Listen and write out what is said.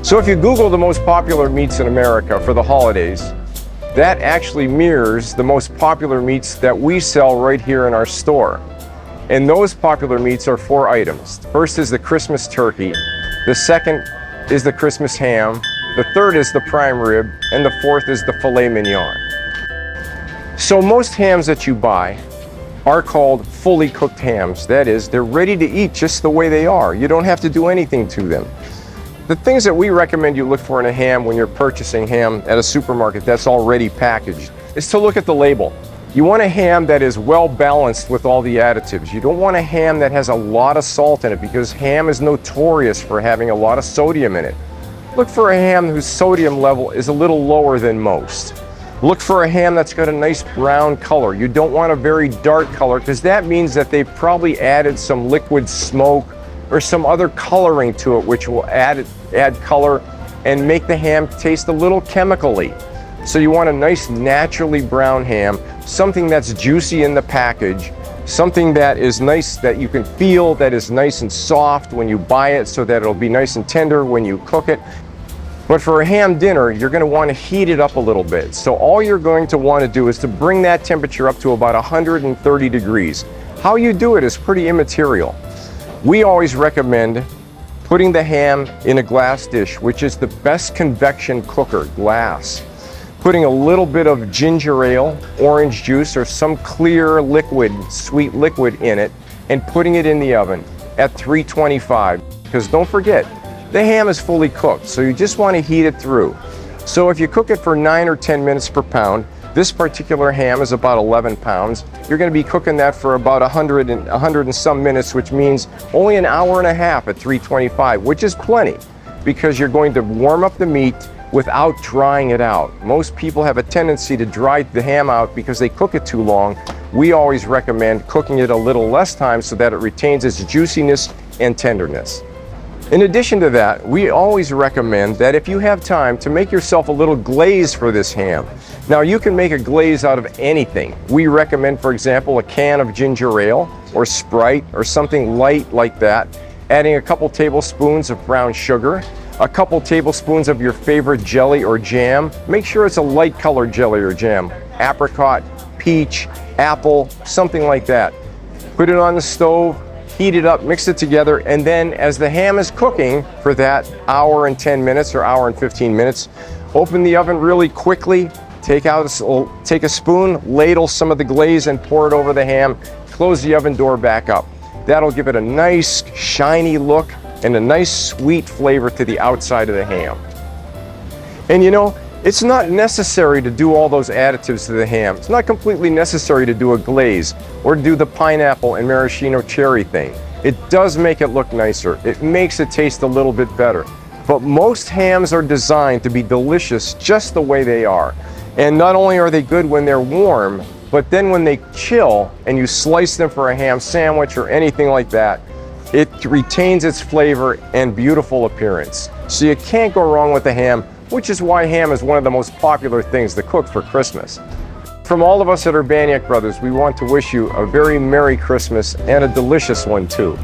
So if you Google the most popular meats in America for the holidays, that actually mirrors the most popular meats that we sell right here in our store. And those popular meats are 4 items. First is the Christmas turkey, the second is the Christmas ham, the third is the prime rib, and the fourth is the filet mignon. So most hams that you buy are called fully cooked hams. That is, they're ready to eat just the way they are. You don't have to do anything to them. The things that we recommend you look for in a ham when you're purchasing ham at a supermarket that's already packaged is to look at the label. You want a ham that is well balanced with all the additives. You don't want a ham that has a lot of salt in it, because ham is notorious for having a lot of sodium in it. Look for a ham whose sodium level is a little lower than most. Look for a ham that's got a nice brown color. You don't want a very dark color, because that means that they've probably added some liquid smoke or some other coloring to it, which will add color and make the ham taste a little chemically. So you want a nice naturally brown ham, something that's juicy in the package, something that is nice, that you can feel, that is nice and soft when you buy it, so that it'll be nice and tender when you cook it. But for a ham dinner, you're going to want to heat it up a little bit. So all you're going to want to do is to bring that temperature up to about 130 degrees. How you do it is pretty immaterial. We always recommend putting the ham in a glass dish, which is the best convection cooker, glass. Putting a little bit of ginger ale, orange juice, or some clear liquid, sweet liquid in it, and putting it in the oven at 325. Because don't forget, the ham is fully cooked, so you just want to heat it through. So if you cook it for 9 or 10 minutes per pound, this particular ham is about 11 pounds. You're going to be cooking that for about 100 and some minutes, which means only an hour and a half at 325, which is plenty, because you're going to warm up the meat without drying it out. Most people have a tendency to dry the ham out because they cook it too long. We always recommend cooking it a little less time so that it retains its juiciness and tenderness. In addition to that, we always recommend that if you have time, to make yourself a little glaze for this ham. Now, you can make a glaze out of anything. We recommend, for example, a can of ginger ale or Sprite or something light like that, adding a couple tablespoons of brown sugar, a couple tablespoons of your favorite jelly or jam. Make sure it's a light colored jelly or jam, apricot, peach, apple, something like that. Put it on the stove, heat it up, mix it together, and then as the ham is cooking for that hour and 10 minutes or hour and 15 minutes, open the oven really quickly, take a spoon, ladle some of the glaze and pour it over the ham, close the oven door back up. That'll give it a nice shiny look and a nice sweet flavor to the outside of the ham. And you know, it's not necessary to do all those additives to the ham. It's not completely necessary to do a glaze or do the pineapple and maraschino cherry thing. It does make it look nicer. It makes it taste a little bit better. But most hams are designed to be delicious just the way they are. And not only are they good when they're warm, but then when they chill and you slice them for a ham sandwich or anything like that, it retains its flavor and beautiful appearance. So you can't go wrong with the ham, which is why ham is one of the most popular things to cook for Christmas. From all of us at Urbaniak Brothers, we want to wish you a very Merry Christmas and a delicious one too.